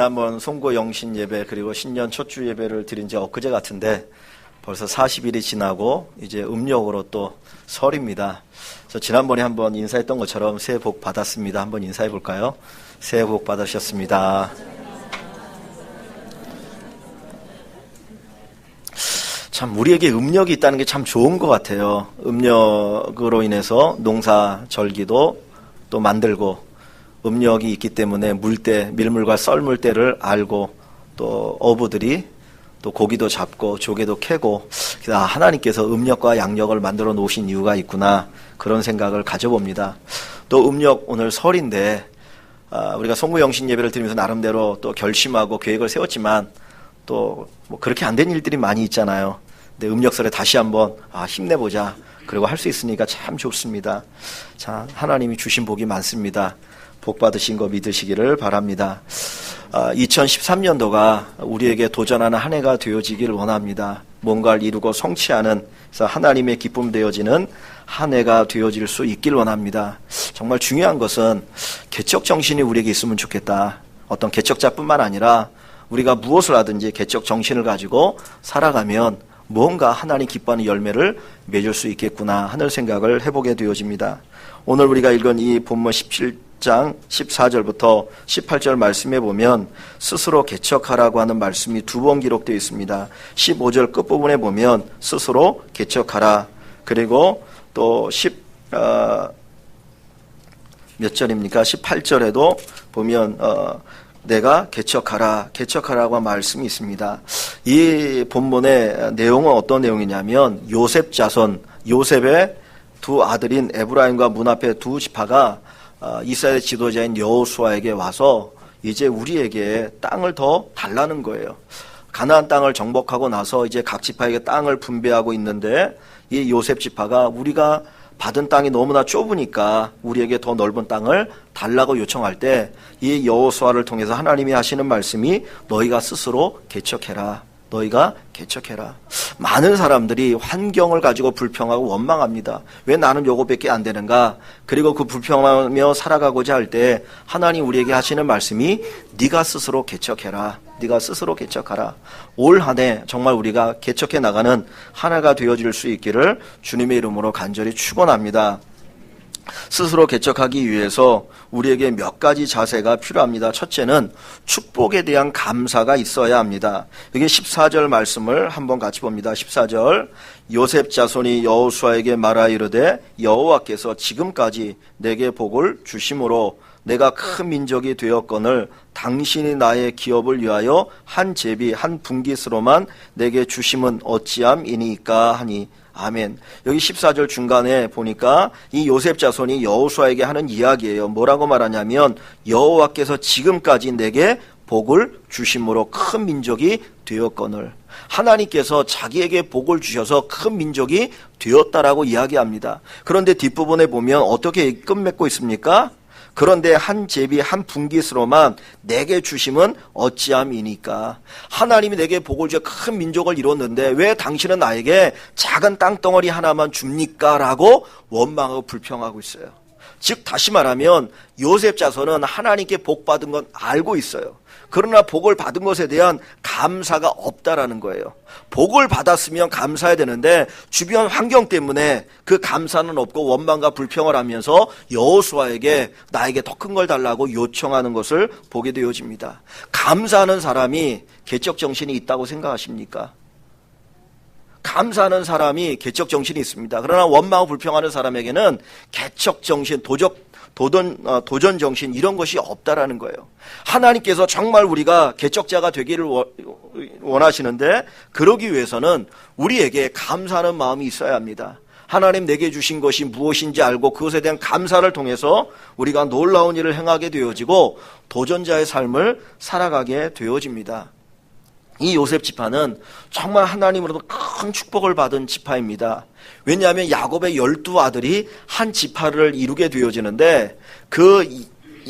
지난번 송고 영신 예배 그리고 신년 첫 주 예배를 드린 지 엊그제 같은데 벌써 40일이 지나고 이제 음력으로 또 설입니다. 그래서 지난번에 한번 인사했던 것처럼 새해 복 받았습니다. 한번 인사해 볼까요? 새해 복 받으셨습니다. 참 우리에게 음력이 있다는 게 참 좋은 것 같아요. 음력으로 인해서 농사 절기도 또 만들고, 음력이 있기 때문에 물때, 밀물과 썰물때를 알고, 또 어부들이 또 고기도 잡고 조개도 캐고, 하나님께서 음력과 양력을 만들어 놓으신 이유가 있구나, 그런 생각을 가져봅니다. 또 음력, 오늘 설인데 우리가 송구 영신 예배를 드리면서 나름대로 또 결심하고 계획을 세웠지만 또 뭐 그렇게 안 된 일들이 많이 있잖아요. 근데 음력설에 다시 한번 힘내보자, 그리고 할 수 있으니까 참 좋습니다. 자, 하나님이 주신 복이 많습니다. 복 받으신 거 믿으시기를 바랍니다. 2013년도가 우리에게 도전하는 한 해가 되어지기를 원합니다. 뭔가를 이루고 성취하는, 그래서 하나님의 기쁨 되어지는 한 해가 되어질 수 있길 원합니다. 정말 중요한 것은 개척 정신이 우리에게 있으면 좋겠다. 어떤 개척자뿐만 아니라 우리가 무엇을 하든지 개척 정신을 가지고 살아가면 뭔가 하나님 기뻐하는 열매를 맺을 수 있겠구나 하는 생각을 해보게 되어집니다. 오늘 우리가 읽은 이 본문 17장 14절부터 18절 말씀에 보면 스스로 개척하라고 하는 말씀이 두 번 기록되어 있습니다. 15절 끝부분에 보면 스스로 개척하라, 그리고 또 몇 절입니까? 18절에도 보면 내가 개척하라고 한 말씀이 있습니다. 이 본문의 내용은 어떤 내용이냐면, 요셉 자손, 요셉의 두 아들인 에브라임과 문 앞에 두 지파가 이스라엘 지도자인 여호수아에게 와서 이제 우리에게 땅을 더 달라는 거예요. 가나안 땅을 정복하고 나서 이제 각 지파에게 땅을 분배하고 있는데, 이 요셉 지파가 우리가 받은 땅이 너무나 좁으니까 우리에게 더 넓은 땅을 달라고 요청할 때, 이 여호수아를 통해서 하나님이 하시는 말씀이 너희가 스스로 개척해라. 너희가 개척해라. 많은 사람들이 환경을 가지고 불평하고 원망합니다. 왜 나는 요거밖에 안 되는가? 그리고 그 불평하며 살아가고자 할 때 하나님 우리에게 하시는 말씀이 네가 스스로 개척해라. 네가 스스로 개척하라. 올 한 해 정말 우리가 개척해 나가는 하나가 되어질 수 있기를 주님의 이름으로 간절히 축원합니다. 스스로 개척하기 위해서 우리에게 몇 가지 자세가 필요합니다. 첫째는 축복에 대한 감사가 있어야 합니다. 여기 14절 말씀을 한번 같이 봅니다. 14절, 요셉 자손이 여호수아에게 말하 이르되 여호와께서 지금까지 내게 복을 주심으로 내가 큰 민족이 되었거늘 당신이 나의 기업을 위하여 한 제비 한 분깃으로만 내게 주심은 어찌함이니까 하니. 아멘. 여기 14절 중간에 보니까 이 요셉 자손이 여호수아에게 하는 이야기예요. 뭐라고 말하냐면, 여호와께서 지금까지 내게 복을 주심으로 큰 민족이 되었거늘. 하나님께서 자기에게 복을 주셔서 큰 민족이 되었다라고 이야기합니다. 그런데 뒷부분에 보면 어떻게 끝맺고 있습니까? 그런데 한 제비 한 분깃으로만 내게 주심은 어찌함이니까. 하나님이 내게 복을 주어 큰 민족을 이뤘는데 왜 당신은 나에게 작은 땅덩어리 하나만 줍니까? 라고 원망하고 불평하고 있어요. 즉 다시 말하면 요셉 자손은 하나님께 복 받은 건 알고 있어요. 그러나 복을 받은 것에 대한 감사가 없다라는 거예요. 복을 받았으면 감사해야 되는데 주변 환경 때문에 그 감사는 없고 원망과 불평을 하면서 여호수아에게 나에게 더 큰 걸 달라고 요청하는 것을 보게 되어집니다. 감사하는 사람이 개척 정신이 있다고 생각하십니까? 감사하는 사람이 개척 정신이 있습니다. 그러나 원망하고 불평하는 사람에게는 개척 정신, 도전 정신, 이런 것이 없다라는 거예요. 하나님께서 정말 우리가 개척자가 되기를 원하시는데, 그러기 위해서는 우리에게 감사하는 마음이 있어야 합니다. 하나님 내게 주신 것이 무엇인지 알고 그것에 대한 감사를 통해서 우리가 놀라운 일을 행하게 되어지고 도전자의 삶을 살아가게 되어집니다. 이 요셉 지파는 정말 하나님으로부터 큰 축복을 받은 지파입니다. 왜냐하면 야곱의 12아들이 한 지파를 이루게 되어지는데, 그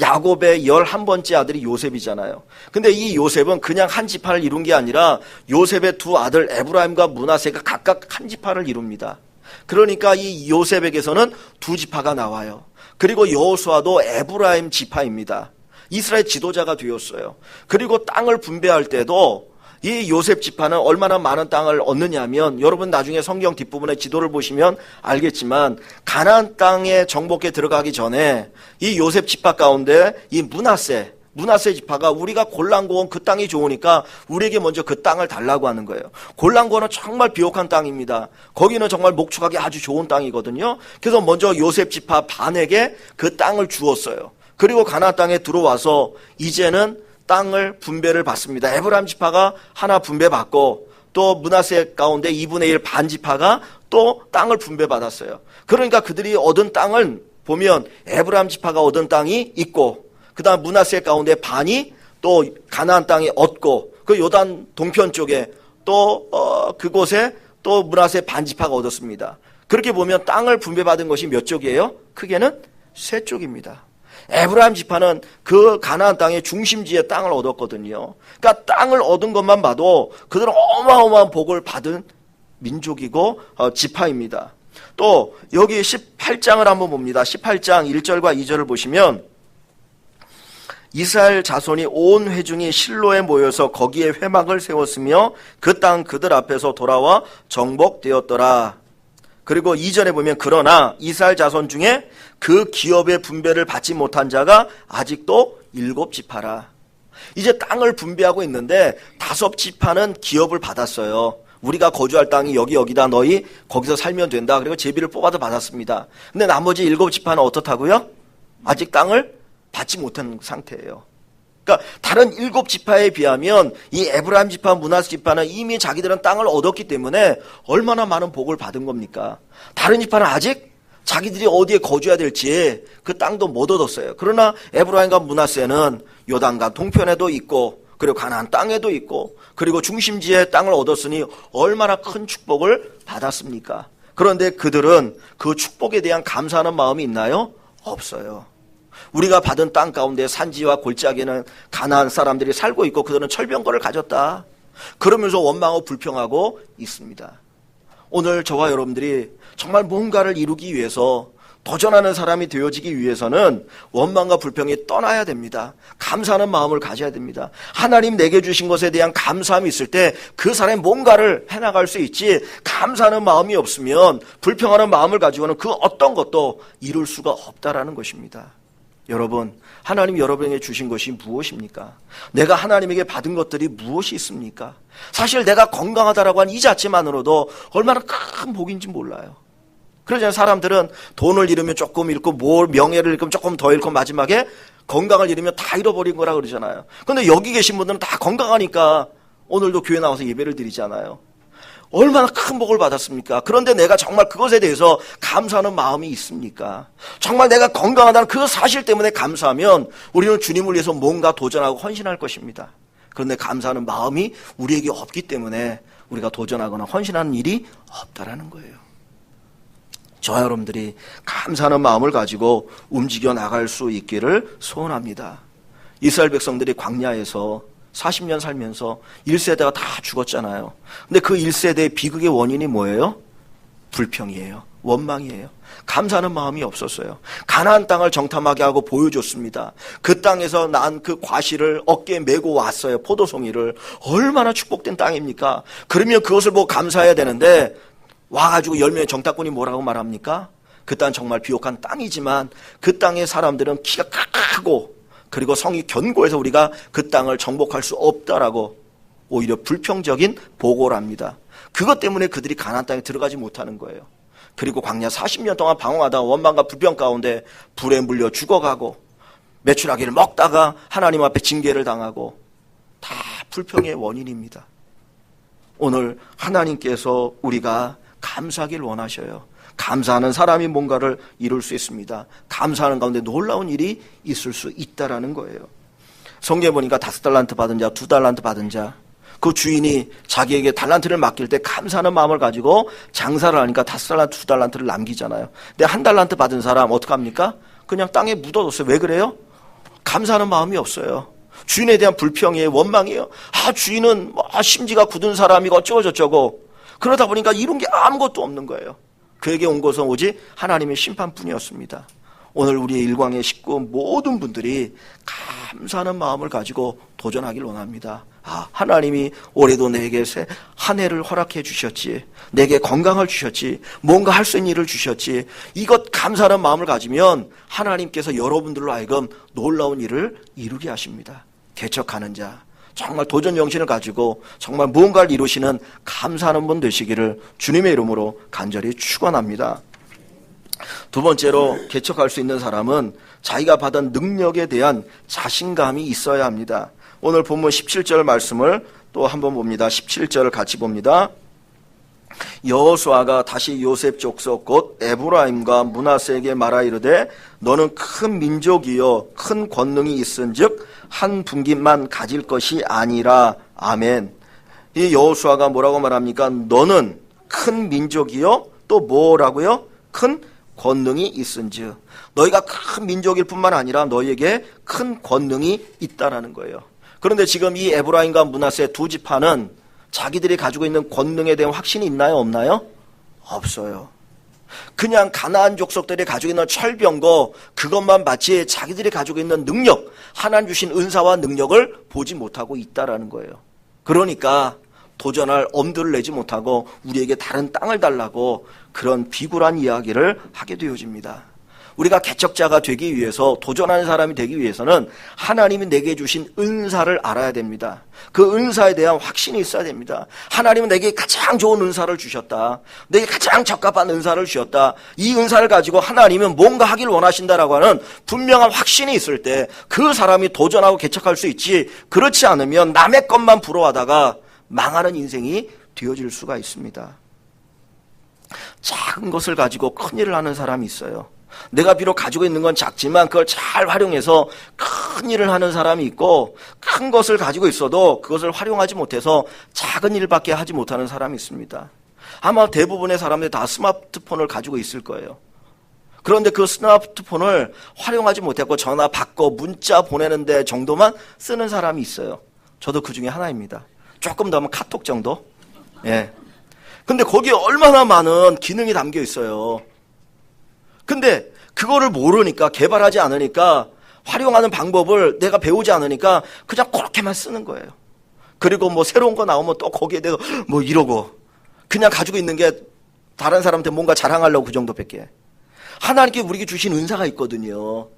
야곱의 11번째 아들이 요셉이잖아요. 근데 이 요셉은 그냥 한 지파를 이룬 게 아니라 요셉의 두 아들 에브라임과 므낫세가 각각 한 지파를 이룹니다. 그러니까 이 요셉에게서는 두 지파가 나와요. 그리고 여호수아도 에브라임 지파입니다. 이스라엘 지도자가 되었어요. 그리고 땅을 분배할 때도 이 요셉 지파는 얼마나 많은 땅을 얻느냐 하면, 여러분 나중에 성경 뒷부분에 지도를 보시면 알겠지만 가나안 땅에 정복해 들어가기 전에 이 요셉 지파 가운데 이 므낫세 지파가 우리가 골란고원 그 땅이 좋으니까 우리에게 먼저 그 땅을 달라고 하는 거예요. 골란고원은 정말 비옥한 땅입니다. 거기는 정말 목축하기 아주 좋은 땅이거든요. 그래서 먼저 요셉 지파 반에게 그 땅을 주었어요. 그리고 가나안 땅에 들어와서 이제는 땅을 분배를 받습니다. 에브라임 지파가 하나 분배받고 또 므낫세 가운데 2분의 1 반 지파가 또 땅을 분배받았어요. 그러니까 그들이 얻은 땅을 보면 에브라임 지파가 얻은 땅이 있고, 그 다음 므낫세 가운데 반이 또 가나안 땅에 얻고, 그 요단 동편 쪽에 또 그곳에 또 므낫세 반 지파가 얻었습니다. 그렇게 보면 땅을 분배받은 것이 몇 쪽이에요? 크게는 3쪽입니다. 에브라임 지파는 그 가나안 땅의 중심지에 땅을 얻었거든요. 그러니까 땅을 얻은 것만 봐도 그들은 어마어마한 복을 받은 민족이고 지파입니다. 또 여기 18장을 한번 봅니다. 18장 1절과 2절을 보시면, 이스라엘 자손이 온 회중이 실로에 모여서 거기에 회막을 세웠으며 그 땅 그들 앞에서 돌아와 정복되었더라. 그리고 2절에 보면, 그러나 이스라엘 자손 중에 그 기업의 분배를 받지 못한 자가 아직도 7지파라. 이제 땅을 분배하고 있는데 5지파는 기업을 받았어요. 우리가 거주할 땅이 여기다, 너희 거기서 살면 된다. 그리고 제비를 뽑아서 받았습니다. 근데 나머지 7지파는 어떻다고요? 아직 땅을 받지 못한 상태예요. 그러니까 다른 7지파에 비하면 이 에브라임 지파, 므낫세 지파는 이미 자기들은 땅을 얻었기 때문에 얼마나 많은 복을 받은 겁니까? 다른 지파는 아직 자기들이 어디에 거주해야 될지 그 땅도 못 얻었어요. 그러나 에브라임과 므낫세는 요단강 동편에도 있고, 그리고 가나안 땅에도 있고, 그리고 중심지에 땅을 얻었으니 얼마나 큰 축복을 받았습니까? 그런데 그들은 그 축복에 대한 감사하는 마음이 있나요? 없어요. 우리가 받은 땅 가운데 산지와 골짜기는 가나안 사람들이 살고 있고 그들은 철병거를 가졌다. 그러면서 원망하고 불평하고 있습니다. 오늘 저와 여러분들이 정말 뭔가를 이루기 위해서, 도전하는 사람이 되어지기 위해서는 원망과 불평이 떠나야 됩니다. 감사하는 마음을 가져야 됩니다. 하나님 내게 주신 것에 대한 감사함이 있을 때 그 사람이 뭔가를 해나갈 수 있지, 감사하는 마음이 없으면, 불평하는 마음을 가지고는 그 어떤 것도 이룰 수가 없다라는 것입니다. 여러분, 하나님 여러분에게 주신 것이 무엇입니까? 내가 하나님에게 받은 것들이 무엇이 있습니까? 사실 내가 건강하다라고 한 이 자체만으로도 얼마나 큰 복인지 몰라요. 그러잖아요. 사람들은 돈을 잃으면 조금 잃고, 명예를 잃으면 조금 더 잃고, 마지막에 건강을 잃으면 다 잃어버린 거라 그러잖아요. 그런데 여기 계신 분들은 다 건강하니까 오늘도 교회 나와서 예배를 드리잖아요. 얼마나 큰 복을 받았습니까? 그런데 내가 정말 그것에 대해서 감사하는 마음이 있습니까? 정말 내가 건강하다는 그 사실 때문에 감사하면 우리는 주님을 위해서 뭔가 도전하고 헌신할 것입니다. 그런데 감사하는 마음이 우리에게 없기 때문에 우리가 도전하거나 헌신하는 일이 없다라는 거예요. 저와 여러분들이 감사하는 마음을 가지고 움직여 나갈 수 있기를 소원합니다. 이스라엘 백성들이 광야에서 40년 살면서 1세대가 다 죽었잖아요. 근데 그 1세대의 비극의 원인이 뭐예요? 불평이에요. 원망이에요. 감사하는 마음이 없었어요. 가나안 땅을 정탐하게 하고 보여줬습니다. 그 땅에서 난 그 과실을 어깨에 메고 왔어요. 포도송이를. 얼마나 축복된 땅입니까? 그러면 그것을 보고 감사해야 되는데 와가지고 10명의 정탐꾼이 뭐라고 말합니까? 그 땅 정말 비옥한 땅이지만 그 땅의 사람들은 키가 크고 그리고 성이 견고해서 우리가 그 땅을 정복할 수 없다라고 오히려 불평적인 보고를 합니다. 그것 때문에 그들이 가나안 땅에 들어가지 못하는 거예요. 그리고 광야 40년 동안 방황하다가 원망과 불평 가운데 불에 물려 죽어가고 메추라기를 먹다가 하나님 앞에 징계를 당하고, 다 불평의 원인입니다. 오늘 하나님께서 우리가 감사하길 원하셔요. 감사하는 사람이 뭔가를 이룰 수 있습니다. 감사하는 가운데 놀라운 일이 있을 수 있다라는 거예요. 성경에 보니까 5달란트 받은 자, 2달란트 받은 자, 그 주인이 자기에게 달란트를 맡길 때 감사하는 마음을 가지고 장사를 하니까 5달란트, 2달란트를 남기잖아요. 근데 1달란트 받은 사람 어떡합니까? 그냥 땅에 묻어뒀어요. 왜 그래요? 감사하는 마음이 없어요. 주인에 대한 불평이에요. 원망이에요. 주인은 심지가 굳은 사람이고 어쩌고저쩌고. 그러다 보니까 이룬 게 아무것도 없는 거예요. 그에게 온 것은 오직 하나님의 심판뿐이었습니다. 오늘 우리의 일광의 식구 모든 분들이 감사하는 마음을 가지고 도전하길 원합니다. 하나님이 올해도 내게 한 해를 허락해 주셨지, 내게 건강을 주셨지, 뭔가 할 수 있는 일을 주셨지, 이것 감사하는 마음을 가지면 하나님께서 여러분들로 하여금 놀라운 일을 이루게 하십니다. 개척하는 자, 정말 도전 정신을 가지고 정말 무언가를 이루시는 감사하는 분 되시기를 주님의 이름으로 간절히 축원합니다. 두 번째로, 개척할 수 있는 사람은 자기가 받은 능력에 대한 자신감이 있어야 합니다. 오늘 본문 17절 말씀을 또 한번 봅니다. 17절을 같이 봅니다. 여호수아가 다시 요셉 족속 곧 에브라임과 므낫세에게 말하 이르되 너는 큰 민족이요 큰 권능이 있은즉 한 분깃만 가질 것이 아니라. 아멘. 이 여호수아가 뭐라고 말합니까? 너는 큰 민족이요 또 뭐라고요? 큰 권능이 있은즉. 너희가 큰 민족일 뿐만 아니라 너희에게 큰 권능이 있다라는 거예요. 그런데 지금 이 에브라임과 므낫세 두 지파는 자기들이 가지고 있는 권능에 대한 확신이 있나요? 없나요? 없어요. 그냥 가나안 족속들이 가지고 있는 철병거 그것만 마치 자기들이 가지고 있는 능력, 하나님 주신 은사와 능력을 보지 못하고 있다라는 거예요. 그러니까 도전할 엄두를 내지 못하고 우리에게 다른 땅을 달라고 그런 비굴한 이야기를 하게 되어집니다. 우리가 개척자가 되기 위해서, 도전하는 사람이 되기 위해서는 하나님이 내게 주신 은사를 알아야 됩니다. 그 은사에 대한 확신이 있어야 됩니다. 하나님은 내게 가장 좋은 은사를 주셨다, 내게 가장 적합한 은사를 주셨다, 이 은사를 가지고 하나님은 뭔가 하길 원하신다라고 하는 분명한 확신이 있을 때 그 사람이 도전하고 개척할 수 있지, 그렇지 않으면 남의 것만 부러워하다가 망하는 인생이 되어질 수가 있습니다. 작은 것을 가지고 큰일을 하는 사람이 있어요. 내가 비록 가지고 있는 건 작지만 그걸 잘 활용해서 큰 일을 하는 사람이 있고, 큰 것을 가지고 있어도 그것을 활용하지 못해서 작은 일밖에 하지 못하는 사람이 있습니다. 아마 대부분의 사람들이 다 스마트폰을 가지고 있을 거예요. 그런데 그 스마트폰을 활용하지 못했고 전화 받고 문자 보내는 데 정도만 쓰는 사람이 있어요. 저도 그 중에 하나입니다. 조금 더 하면 카톡 정도? 예. 근데 거기에 얼마나 많은 기능이 담겨 있어요. 근데 그거를 모르니까, 개발하지 않으니까, 활용하는 방법을 내가 배우지 않으니까 그냥 그렇게만 쓰는 거예요. 그리고 뭐 새로운 거 나오면 또 거기에 대해서 뭐 이러고, 그냥 가지고 있는 게 다른 사람한테 뭔가 자랑하려고 그 정도밖에. 하나님께 우리에게 주신 은사가 있거든요.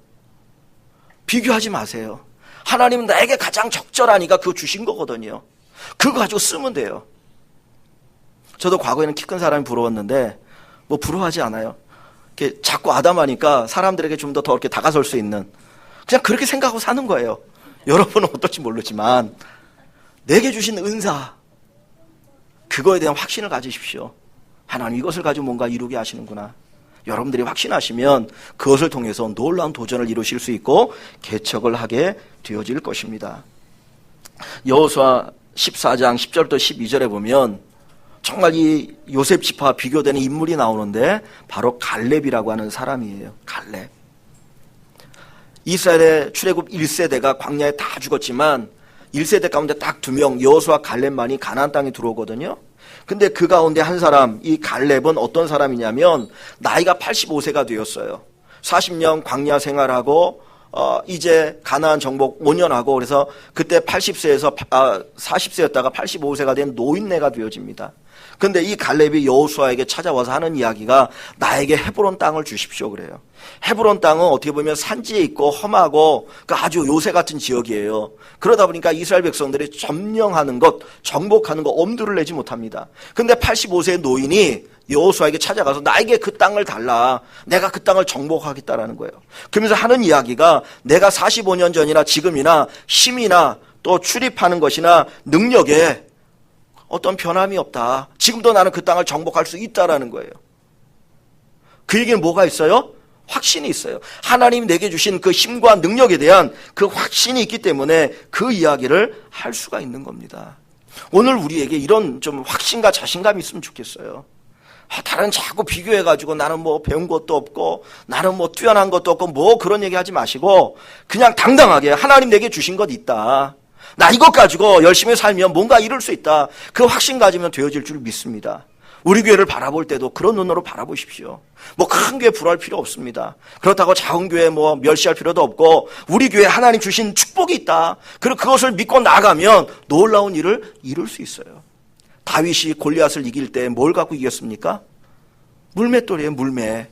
비교하지 마세요. 하나님은 나에게 가장 적절하니까 그거 주신 거거든요. 그거 가지고 쓰면 돼요. 저도 과거에는 키 큰 사람이 부러웠는데 뭐 부러워하지 않아요. 이렇게 자꾸 아담하니까 사람들에게 좀 더 이렇게 다가설 수 있는, 그냥 그렇게 생각하고 사는 거예요. 여러분은 어떨지 모르지만 내게 주신 은사, 그거에 대한 확신을 가지십시오. 하나님 이것을 가지고 뭔가 이루게 하시는구나. 여러분들이 확신하시면 그것을 통해서 놀라운 도전을 이루실 수 있고 개척을 하게 되어질 것입니다. 여호수아 14장 10절부터 12절에 보면 정말 이 요셉 지파와 비교되는 인물이 나오는데 바로 갈렙이라고 하는 사람이에요. 갈렙. 이스라엘의 출애굽 1세대가 광야에 다 죽었지만 1세대 가운데 딱 2명, 여호수아 갈렙만이 가나안 땅에 들어오거든요. 근데 그 가운데 한 사람, 이 갈렙은 어떤 사람이냐면 나이가 85세가 되었어요. 40년 광야 생활하고 이제 가나안 정복 5년 하고, 그래서 그때 80세에서 40세였다가 85세가 된 노인네가 되어집니다. 근데 이 갈렙이 여호수아에게 찾아와서 하는 이야기가 나에게 헤브론 땅을 주십시오 그래요. 헤브론 땅은 어떻게 보면 산지에 있고 험하고 아주 요새 같은 지역이에요. 그러다 보니까 이스라엘 백성들이 점령하는 것, 정복하는 것 엄두를 내지 못합니다. 근데 85세의 노인이 여호수아에게 찾아가서 나에게 그 땅을 달라, 내가 그 땅을 정복하겠다라는 거예요. 그러면서 하는 이야기가 내가 45년 전이나 지금이나 힘이나 또 출입하는 것이나 능력에 어떤 변함이 없다. 지금도 나는 그 땅을 정복할 수 있다라는 거예요. 그 얘기는 뭐가 있어요? 확신이 있어요. 하나님이 내게 주신 그 힘과 능력에 대한 그 확신이 있기 때문에 그 이야기를 할 수가 있는 겁니다. 오늘 우리에게 이런 좀 확신과 자신감이 있으면 좋겠어요. 다른 자꾸 비교해가지고 나는 뭐 배운 것도 없고 나는 뭐 뛰어난 것도 없고 뭐 그런 얘기 하지 마시고 그냥 당당하게 하나님 내게 주신 것 있다. 나 이것 가지고 열심히 살면 뭔가 이룰 수 있다. 그 확신 가지면 되어질 줄 믿습니다. 우리 교회를 바라볼 때도 그런 눈으로 바라보십시오. 뭐 큰 교회 부러울 필요 없습니다. 그렇다고 작은 교회 뭐 멸시할 필요도 없고, 우리 교회 하나님 주신 축복이 있다. 그리고 그것을 믿고 나가면 놀라운 일을 이룰 수 있어요. 다윗이 골리앗을 이길 때 뭘 갖고 이겼습니까? 물맷돌이에요, 물매.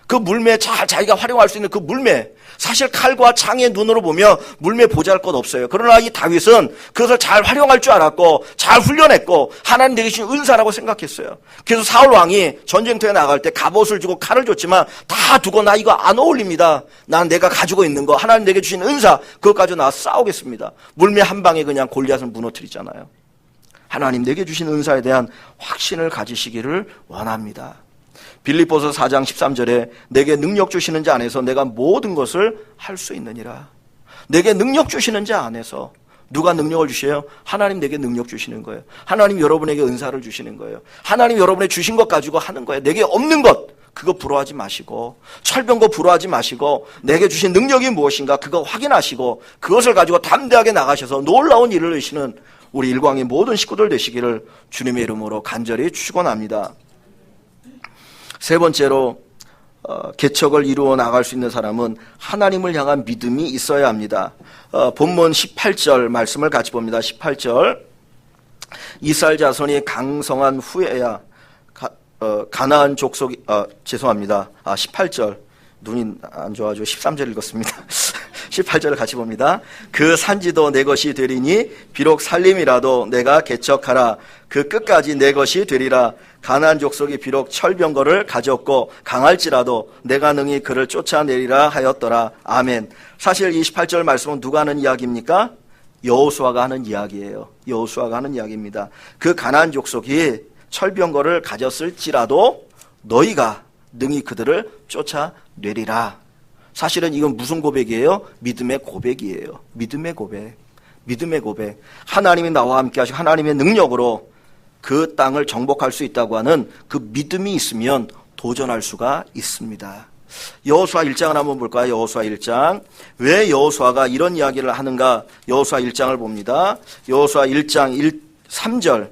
그 물매 잘 자기가 활용할 수 있는 그 물매. 사실 칼과 창의 눈으로 보면 물매 보잘것 없어요. 그러나 이 다윗은 그것을 잘 활용할 줄 알았고 잘 훈련했고 하나님 내게 주신 은사라고 생각했어요. 그래서 사울 왕이 전쟁터에 나갈 때 갑옷을 주고 칼을 줬지만 다 두고 나 이거 안 어울립니다. 난 내가 가지고 있는 거 하나님 내게 주신 은사 그것 가지고 나와 싸우겠습니다. 물매 한 방에 그냥 골리앗을 무너뜨리잖아요. 하나님 내게 주신 은사에 대한 확신을 가지시기를 원합니다. 빌립보서 4장 13절에 내게 능력 주시는 자 안에서 내가 모든 것을 할 수 있느니라. 내게 능력 주시는 자 안에서 누가 능력을 주셔요? 하나님 내게 능력 주시는 거예요. 하나님 여러분에게 은사를 주시는 거예요. 하나님 여러분의 주신 것 가지고 하는 거예요. 내게 없는 것 그거 부러워하지 마시고 철병거 부러워하지 마시고 내게 주신 능력이 무엇인가 그거 확인하시고 그것을 가지고 담대하게 나가셔서 놀라운 일을 이루시는 우리 일광의 모든 식구들 되시기를 주님의 이름으로 간절히 축원합니다. 세 번째로 개척을 이루어 나갈 수 있는 사람은 하나님을 향한 믿음이 있어야 합니다. 본문 18절 말씀을 같이 봅니다. 18절 이스라엘 자손이 강성한 후에야 가나안 족속이 죄송합니다. 18절 눈이 안 좋아가지고 13절 읽었습니다. 18절을 같이 봅니다. 그 산지도 내 것이 되리니 비록 살림이라도 내가 개척하라. 그 끝까지 내 것이 되리라. 가나안 족속이 비록 철병거를 가졌고 강할지라도 내가 능히 그를 쫓아내리라 하였더라. 아멘. 사실 이 18절 말씀은 누가 하는 이야기입니까? 여호수아가 하는 이야기예요. 여호수아가 하는 이야기입니다. 그 가나안 족속이 철병거를 가졌을지라도 너희가 능히 그들을 쫓아내리라. 사실은 이건 무슨 고백이에요? 믿음의 고백이에요. 믿음의 고백. 믿음의 고백. 하나님이 나와 함께 하시고 하나님의 능력으로 그 땅을 정복할 수 있다고 하는 그 믿음이 있으면 도전할 수가 있습니다. 여호수아 1장을 한번 볼까요? 여호수아 1장. 왜 여호수아가 이런 이야기를 하는가? 여호수아 1장을 봅니다. 여호수아 1장 3절.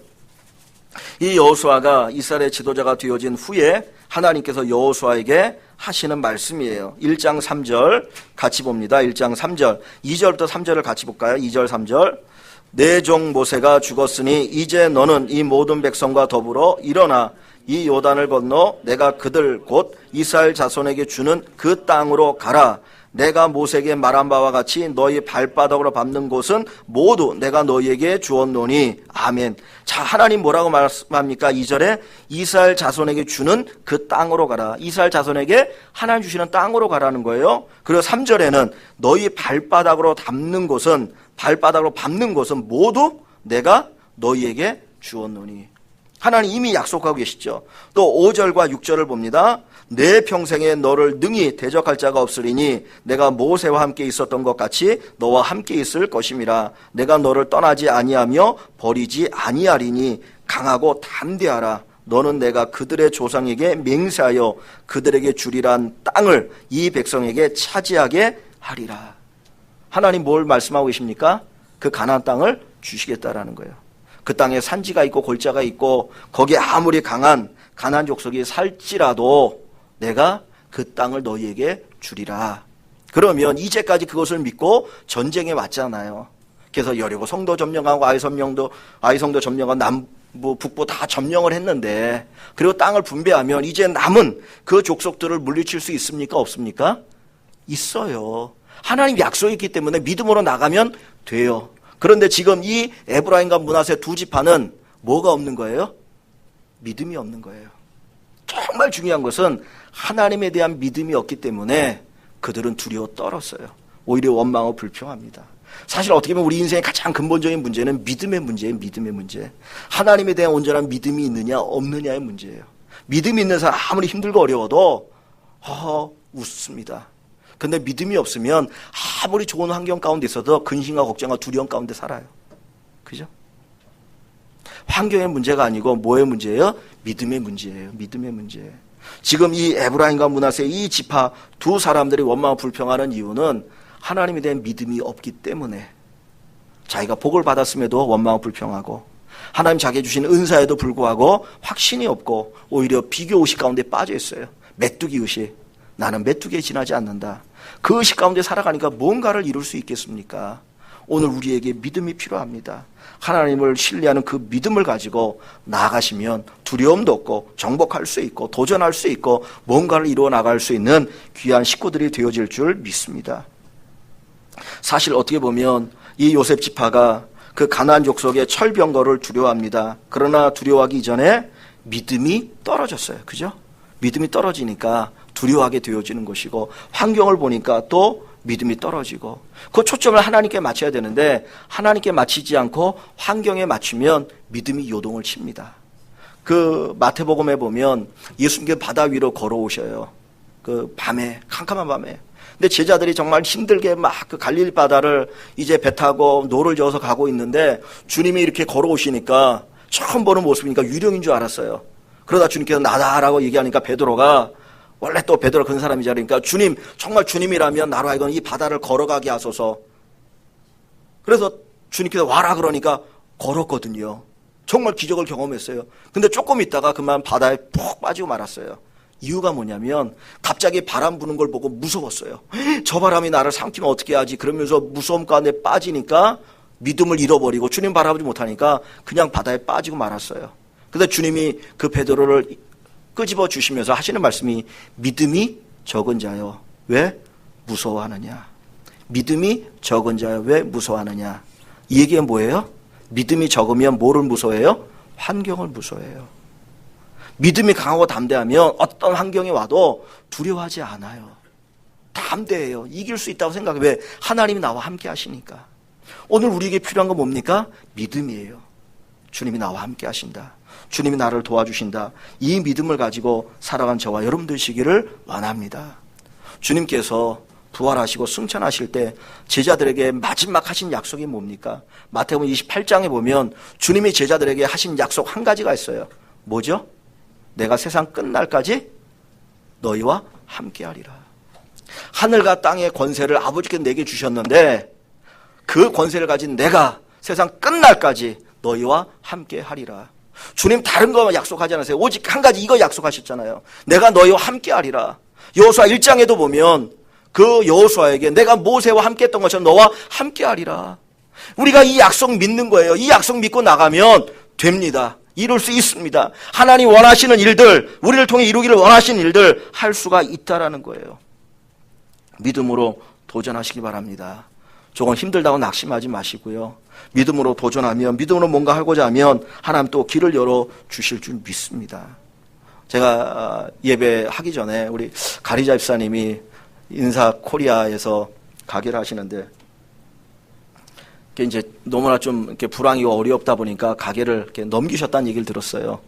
이 여호수아가 이스라엘의 지도자가 되어진 후에 하나님께서 여호수아에게 하시는 말씀이에요. 1장 3절 같이 봅니다. 1장 3절 2절부터 3절을 같이 볼까요? 2절 3절 내 종 모세가 죽었으니 이제 너는 이 모든 백성과 더불어 일어나 이 요단을 건너 내가 그들 곧 이스라엘 자손에게 주는 그 땅으로 가라. 내가 모세에게 말한 바와 같이 너희 발바닥으로 밟는 곳은 모두 내가 너희에게 주었노니. 아멘. 자, 하나님 뭐라고 말씀합니까? 2절에 이스라엘 자손에게 주는 그 땅으로 가라. 이스라엘 자손에게 하나님 주시는 땅으로 가라는 거예요. 그리고 3절에는 너희 발바닥으로 밟는 곳은 모두 내가 너희에게 주었노니. 하나님 이미 약속하고 계시죠. 또 5절과 6절을 봅니다. 내 평생에 너를 능히 대적할 자가 없으리니 내가 모세와 함께 있었던 것 같이 너와 함께 있을 것임이라. 내가 너를 떠나지 아니하며 버리지 아니하리니 강하고 담대하라. 너는 내가 그들의 조상에게 맹세하여 그들에게 주리란 땅을 이 백성에게 차지하게 하리라. 하나님 뭘 말씀하고 계십니까? 그 가나안 땅을 주시겠다라는 거예요. 그 땅에 산지가 있고 골짜가 있고 거기에 아무리 강한 가나안 족속이 살지라도 내가 그 땅을 너희에게 주리라. 그러면 이제까지 그것을 믿고 전쟁에 왔잖아요. 그래서 여리고 성도 점령하고 아이성도 점령하고 남부 북부 다 점령을 했는데 그리고 땅을 분배하면 이제 남은 그 족속들을 물리칠 수 있습니까? 없습니까? 있어요. 하나님 약속이 있기 때문에 믿음으로 나가면 돼요. 그런데 지금 이 에브라임과 므낫세 두 지파는 뭐가 없는 거예요? 믿음이 없는 거예요. 정말 중요한 것은 하나님에 대한 믿음이 없기 때문에 그들은 두려워 떨었어요. 오히려 원망하고 불평합니다. 사실 어떻게 보면 우리 인생의 가장 근본적인 문제는 믿음의 문제예요. 믿음의 문제. 하나님에 대한 온전한 믿음이 있느냐 없느냐의 문제예요. 믿음이 있는 사람 아무리 힘들고 어려워도 웃습니다. 근데 믿음이 없으면 아무리 좋은 환경 가운데 있어도 근심과 걱정과 두려움 가운데 살아요. 그죠? 환경의 문제가 아니고 뭐의 문제예요? 믿음의 문제예요. 믿음의 문제. 지금 이 에브라임과 므낫세 이 지파 두 사람들이 원망하고 불평하는 이유는 하나님에 대한 믿음이 없기 때문에 자기가 복을 받았음에도 원망하고 불평하고 하나님 자기가 주신 은사에도 불구하고 확신이 없고 오히려 비교 의식 가운데 빠져 있어요. 메뚜기 의식. 나는 메뚜기에 지나지 않는다. 그 의식 가운데 살아가니까 뭔가를 이룰 수 있겠습니까? 오늘 우리에게 믿음이 필요합니다. 하나님을 신뢰하는 그 믿음을 가지고 나아가시면 두려움도 없고 정복할 수 있고 도전할 수 있고 뭔가를 이루어 나갈 수 있는 귀한 식구들이 되어질 줄 믿습니다. 사실 어떻게 보면 이 요셉 지파가 그 가나안 족속의 철병거를 두려워합니다. 그러나 두려워하기 이전에 믿음이 떨어졌어요. 그죠? 믿음이 떨어지니까 두려워하게 되어지는 것이고 환경을 보니까 또 믿음이 떨어지고 그 초점을 하나님께 맞춰야 되는데 하나님께 맞추지 않고 환경에 맞추면 믿음이 요동을 칩니다. 그 마태복음에 보면 예수님께 바다 위로 걸어오셔요. 그 밤에 캄캄한 밤에. 근데 제자들이 정말 힘들게 막 그 갈릴리 바다를 이제 배 타고 노를 저어서 가고 있는데 주님이 이렇게 걸어오시니까 처음 보는 모습이니까 유령인 줄 알았어요. 그러다 주님께서 나다라고 얘기하니까 베드로가 원래 또 베드로 그런 사람이자 그러니까 주님 정말 주님이라면 나로 하여금 이 바다를 걸어가게 하소서. 그래서 주님께서 와라 그러니까 걸었거든요. 정말 기적을 경험했어요. 근데 조금 있다가 그만 바다에 푹 빠지고 말았어요. 이유가 뭐냐면 갑자기 바람 부는 걸 보고 무서웠어요. 저 바람이 나를 삼키면 어떻게 하지? 그러면서 무서움 가운데 빠지니까 믿음을 잃어버리고 주님 바라보지 못하니까 그냥 바다에 빠지고 말았어요. 근데 주님이 그 베드로를 끄집어 주시면서 하시는 말씀이 믿음이 적은 자여 왜 무서워하느냐? 믿음이 적은 자여 왜 무서워하느냐? 이 얘기가 뭐예요? 믿음이 적으면 뭐를 무서워해요? 환경을 무서워해요. 믿음이 강하고 담대하면 어떤 환경이 와도 두려워하지 않아요. 담대해요. 이길 수 있다고 생각해. 왜? 하나님이 나와 함께 하시니까. 오늘 우리에게 필요한 건 뭡니까? 믿음이에요. 주님이 나와 함께 하신다. 주님이 나를 도와주신다. 이 믿음을 가지고 살아간 저와 여러분 되시기를 원합니다. 주님께서 부활하시고 승천하실 때 제자들에게 마지막 하신 약속이 뭡니까? 마태복음 28장에 보면 주님이 제자들에게 하신 약속 한 가지가 있어요. 뭐죠? 내가 세상 끝날까지 너희와 함께하리라. 하늘과 땅의 권세를 아버지께 내게 주셨는데 그 권세를 가진 내가 세상 끝날까지 너희와 함께하리라. 주님 다른 거 약속하지 않으세요. 오직 한 가지 이거 약속하셨잖아요. 내가 너희와 함께하리라. 여호수아 1장에도 보면 그 여호수아에게 내가 모세와 함께했던 것처럼 너와 함께하리라. 우리가 이 약속 믿는 거예요. 이 약속 믿고 나가면 됩니다. 이룰 수 있습니다. 하나님 원하시는 일들, 우리를 통해 이루기를 원하시는 일들 할 수가 있다라는 거예요. 믿음으로 도전하시기 바랍니다. 조금 힘들다고 낙심하지 마시고요. 믿음으로 도전하면, 믿음으로 뭔가 하고자 하면 하나님 또 길을 열어 주실 줄 믿습니다. 제가 예배하기 전에 우리 가리자 집사님이 인사 코리아에서 가게를 하시는데 이제 너무나 좀 이렇게 불황이고 어렵다 보니까 가게를 이렇게 넘기셨다는 얘기를 들었어요.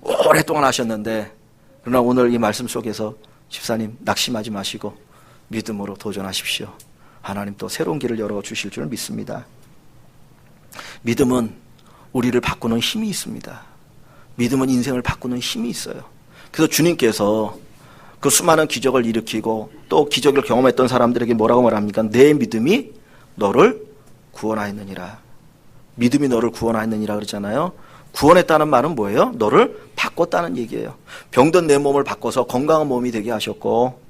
오랫동안 하셨는데 그러나 오늘 이 말씀 속에서 집사님 낙심하지 마시고 믿음으로 도전하십시오. 하나님 또 새로운 길을 열어주실 줄 믿습니다. 믿음은 우리를 바꾸는 힘이 있습니다. 믿음은 인생을 바꾸는 힘이 있어요. 그래서 주님께서 그 수많은 기적을 일으키고 또 기적을 경험했던 사람들에게 뭐라고 말합니까? 내 믿음이 너를 구원하였느니라. 믿음이 너를 구원하였느니라 그러잖아요. 구원했다는 말은 뭐예요? 너를 바꿨다는 얘기예요. 병든 내 몸을 바꿔서 건강한 몸이 되게 하셨고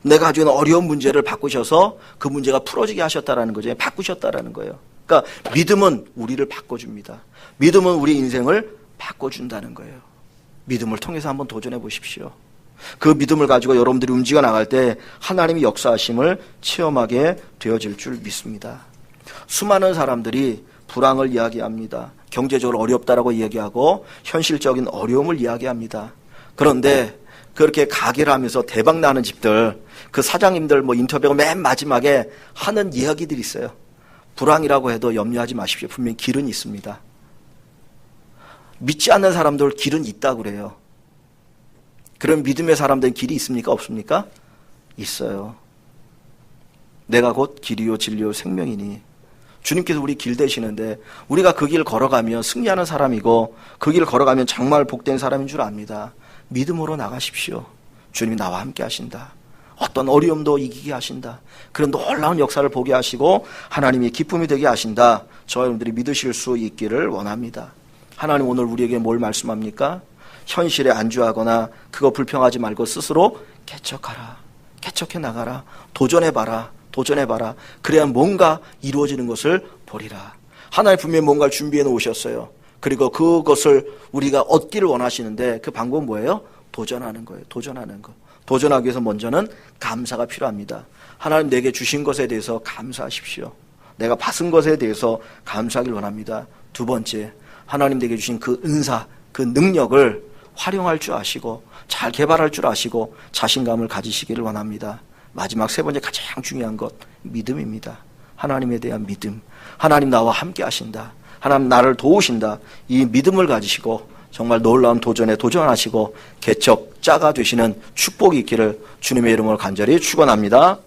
내가 가지고 있는 어려운 문제를 바꾸셔서 그 문제가 풀어지게 하셨다라는 거죠. 바꾸셨다라는 거예요. 그러니까 믿음은 우리를 바꿔줍니다. 믿음은 우리 인생을 바꿔준다는 거예요. 믿음을 통해서 한번 도전해 보십시오. 그 믿음을 가지고 여러분들이 움직여 나갈 때 하나님이 역사하심을 체험하게 되어질 줄 믿습니다. 수많은 사람들이 불황을 이야기합니다. 경제적으로 어렵다라고 이야기하고 현실적인 어려움을 이야기합니다. 그런데 그렇게 가게를 하면서 대박 나는 집들, 그 사장님들 인터뷰가 맨 마지막에 하는 이야기들이 있어요. 불황이라고 해도 염려하지 마십시오. 분명히 길은 있습니다. 믿지 않는 사람들 길은 있다고 그래요. 그럼 믿음의 사람들은 길이 있습니까? 없습니까? 있어요. 내가 곧 길이요 진리요 생명이니 주님께서 우리 길 되시는데 우리가 그 길 걸어가면 승리하는 사람이고 그 길 걸어가면 정말 복된 사람인 줄 압니다. 믿음으로 나가십시오. 주님이 나와 함께 하신다. 어떤 어려움도 이기게 하신다. 그런 놀라운 역사를 보게 하시고 하나님이 기쁨이 되게 하신다. 저와 여러분들이 믿으실 수 있기를 원합니다. 하나님 오늘 우리에게 뭘 말씀합니까? 현실에 안주하거나 그거 불평하지 말고 스스로 개척하라. 개척해 나가라. 도전해봐라. 도전해봐라. 그래야 뭔가 이루어지는 것을 보리라. 하나님 분명히 뭔가를 준비해 놓으셨어요. 그리고 그것을 우리가 얻기를 원하시는데 그 방법은 뭐예요? 도전하는 거예요. 도전하는 거. 도전하기 위해서 먼저는 감사가 필요합니다. 하나님 내게 주신 것에 대해서 감사하십시오. 내가 받은 것에 대해서 감사하길 원합니다. 두 번째, 하나님 내게 주신 그 은사, 그 능력을 활용할 줄 아시고 잘 개발할 줄 아시고 자신감을 가지시기를 원합니다. 마지막 세 번째 가장 중요한 것, 믿음입니다. 하나님에 대한 믿음. 하나님 나와 함께 하신다. 하나님 나를 도우신다. 이 믿음을 가지시고 정말 놀라운 도전에 도전하시고 개척자가 되시는 축복이 있기를 주님의 이름으로 간절히 축원합니다.